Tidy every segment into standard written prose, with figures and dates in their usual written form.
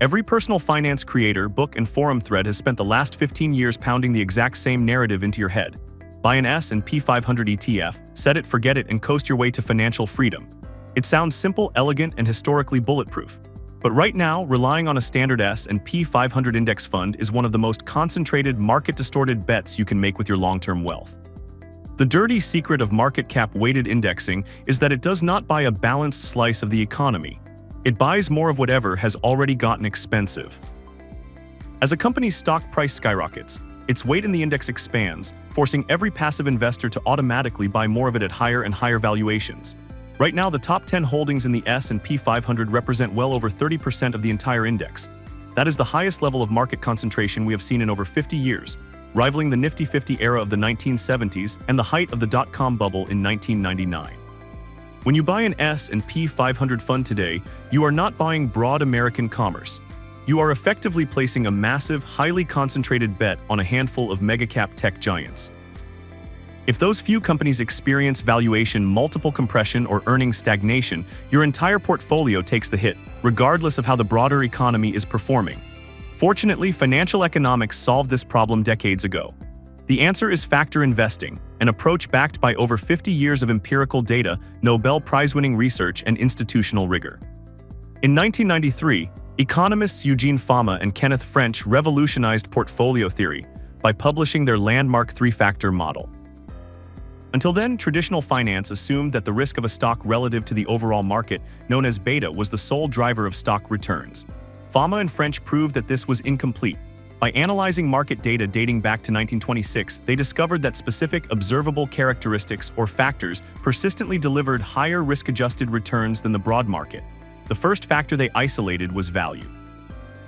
Every personal finance creator, book, and forum thread has spent the last 15 years pounding the exact same narrative into your head. Buy an S&P 500 ETF, set it, forget it, and coast your way to financial freedom. It sounds simple, elegant, and historically bulletproof. But right now, relying on a standard S&P 500 index fund is one of the most concentrated, market-distorted bets you can make with your long-term wealth. The dirty secret of market cap-weighted indexing is that it does not buy a balanced slice of the economy. It buys more of whatever has already gotten expensive. As a company's stock price skyrockets, its weight in the index expands, forcing every passive investor to automatically buy more of it at higher and higher valuations. Right now, the top 10 holdings in the S&P 500 represent well over 30% of the entire index. That is the highest level of market concentration we have seen in over 50 years, rivaling the Nifty 50 era of the 1970s and the height of the dot-com bubble in 1999. When you buy an S&P 500 fund today, you are not buying broad American commerce. You are effectively placing a massive, highly concentrated bet on a handful of mega-cap tech giants. If those few companies experience valuation multiple compression or earnings stagnation, your entire portfolio takes the hit, regardless of how the broader economy is performing. Fortunately, financial economics solved this problem decades ago. The answer is factor investing, an approach backed by over 50 years of empirical data, Nobel Prize-winning research, and institutional rigor. In 1993, economists Eugene Fama and Kenneth French revolutionized portfolio theory by publishing their landmark three-factor model. Until then, traditional finance assumed that the risk of a stock relative to the overall market, known as beta, was the sole driver of stock returns. Fama and French proved that this was incomplete. By analyzing market data dating back to 1926, they discovered that specific observable characteristics or factors persistently delivered higher risk-adjusted returns than the broad market. The first factor they isolated was value.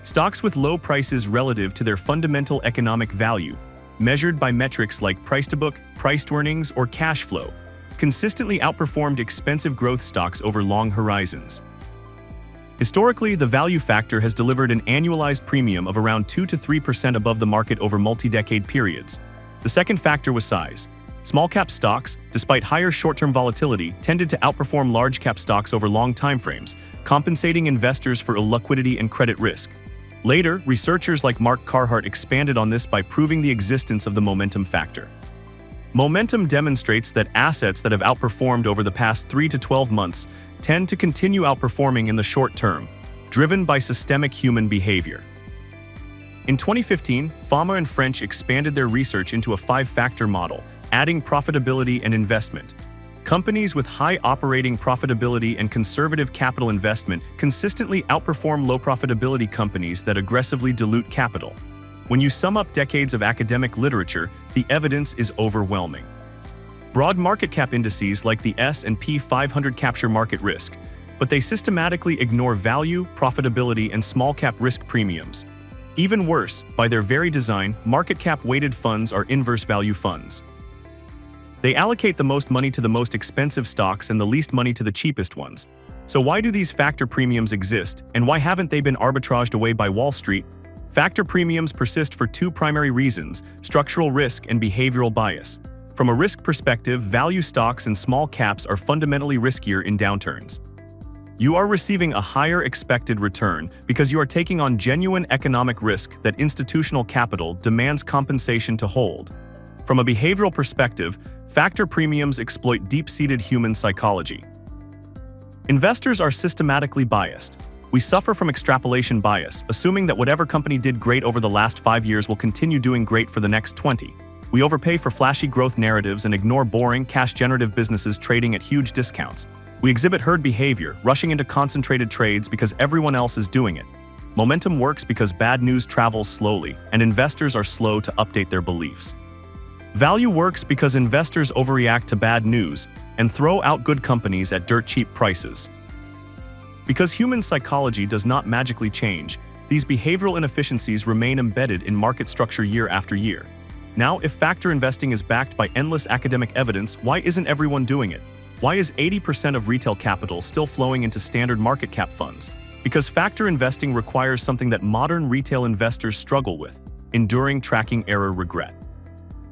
Stocks with low prices relative to their fundamental economic value, measured by metrics like price-to-book, price-to-earnings, or cash flow, consistently outperformed expensive growth stocks over long horizons. Historically, the value factor has delivered an annualized premium of around 2 to 3% above the market over multi-decade periods. The second factor was size. Small-cap stocks, despite higher short-term volatility, tended to outperform large-cap stocks over long timeframes, compensating investors for illiquidity and credit risk. Later, researchers like Mark Carhart expanded on this by proving the existence of the momentum factor. Momentum demonstrates that assets that have outperformed over the past 3 to 12 months tend to continue outperforming in the short term, driven by systemic human behavior. In 2015, Fama and French expanded their research into a 5-factor model, adding profitability and investment. Companies with high operating profitability and conservative capital investment consistently outperform low profitability companies that aggressively dilute capital. When you sum up decades of academic literature, the evidence is overwhelming. Broad market cap indices like the S&P 500 capture market risk, but they systematically ignore value, profitability, and small cap risk premiums. Even worse, by their very design, market cap weighted funds are inverse value funds. They allocate the most money to the most expensive stocks and the least money to the cheapest ones. So why do these factor premiums exist, and why haven't they been arbitraged away by Wall Street? Factor premiums persist for two primary reasons: structural risk and behavioral bias. From a risk perspective, value stocks and small caps are fundamentally riskier in downturns. You are receiving a higher expected return because you are taking on genuine economic risk that institutional capital demands compensation to hold. From a behavioral perspective, factor premiums exploit deep-seated human psychology. Investors are systematically biased. We suffer from extrapolation bias, assuming that whatever company did great over the last 5 years will continue doing great for the next 20. We overpay for flashy growth narratives and ignore boring, cash-generative businesses trading at huge discounts. We exhibit herd behavior, rushing into concentrated trades because everyone else is doing it. Momentum works because bad news travels slowly, and investors are slow to update their beliefs. Value works because investors overreact to bad news and throw out good companies at dirt-cheap prices. Because human psychology does not magically change, these behavioral inefficiencies remain embedded in market structure year after year. Now, if factor investing is backed by endless academic evidence, why isn't everyone doing it? Why is 80% of retail capital still flowing into standard market cap funds? Because factor investing requires something that modern retail investors struggle with: enduring tracking error regret.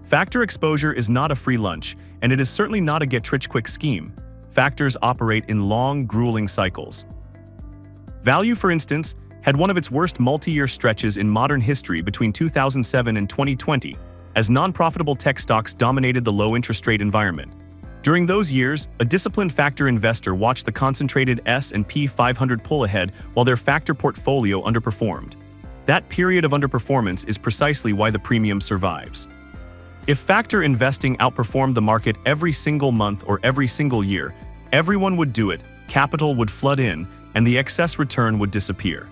Factor exposure is not a free lunch, and it is certainly not a get-rich-quick scheme. Factors operate in long, grueling cycles. Value, for instance, had one of its worst multi-year stretches in modern history between 2007 and 2020, as non-profitable tech stocks dominated the low-interest rate environment. During those years, a disciplined factor investor watched the concentrated S&P 500 pull ahead while their factor portfolio underperformed. That period of underperformance is precisely why the premium survives. If factor investing outperformed the market every single month or every single year, everyone would do it, capital would flood in, and the excess return would disappear.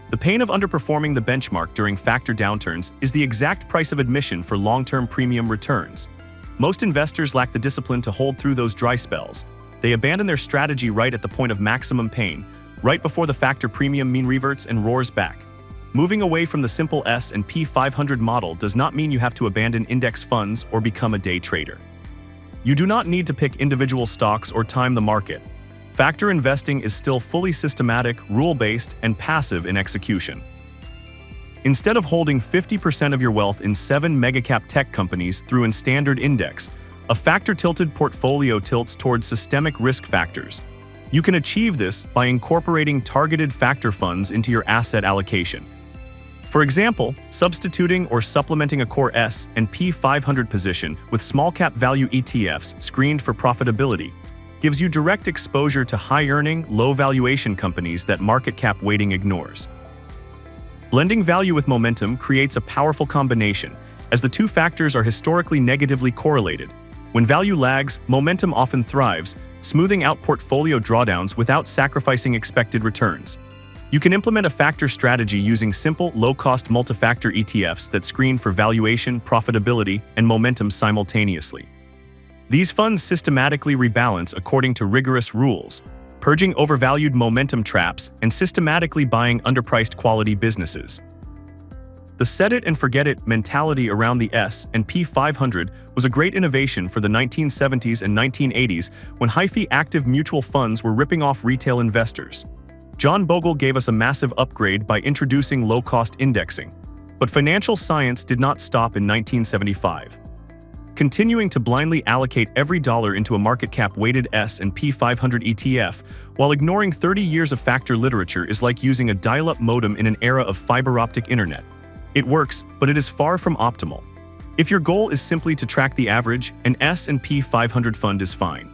The pain of underperforming the benchmark during factor downturns is the exact price of admission for long-term premium returns. Most investors lack the discipline to hold through those dry spells. They abandon their strategy right at the point of maximum pain, right before the factor premium mean reverts and roars back. Moving away from the simple S&P 500 model does not mean you have to abandon index funds or become a day trader. You do not need to pick individual stocks or time the market. Factor investing is still fully systematic, rule-based, and passive in execution. Instead of holding 50% of your wealth in 7 megacap tech companies through a standard index, a factor-tilted portfolio tilts towards systemic risk factors. You can achieve this by incorporating targeted factor funds into your asset allocation. For example, substituting or supplementing a core S&P 500 position with small-cap value ETFs screened for profitability gives you direct exposure to high-earning, low-valuation companies that market cap weighting ignores. Blending value with momentum creates a powerful combination, as the two factors are historically negatively correlated. When value lags, momentum often thrives, smoothing out portfolio drawdowns without sacrificing expected returns. You can implement a factor strategy using simple, low-cost multi-factor ETFs that screen for valuation, profitability, and momentum simultaneously. These funds systematically rebalance according to rigorous rules, purging overvalued momentum traps and systematically buying underpriced quality businesses. The set-it-and-forget-it mentality around the S&P 500 was a great innovation for the 1970s and 1980s when high-fee active mutual funds were ripping off retail investors. John Bogle gave us a massive upgrade by introducing low-cost indexing. But financial science did not stop in 1975. Continuing to blindly allocate every dollar into a market cap-weighted S&P 500 ETF while ignoring 30 years of factor literature is like using a dial-up modem in an era of fiber-optic internet. It works, but it is far from optimal. If your goal is simply to track the average, an S&P 500 fund is fine.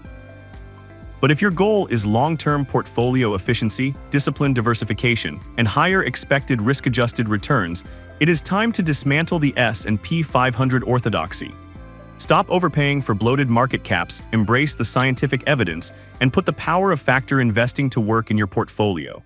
But if your goal is long-term portfolio efficiency, disciplined diversification, and higher expected risk-adjusted returns, it is time to dismantle the S&P 500 orthodoxy. Stop overpaying for bloated market caps, embrace the scientific evidence, and put the power of factor investing to work in your portfolio.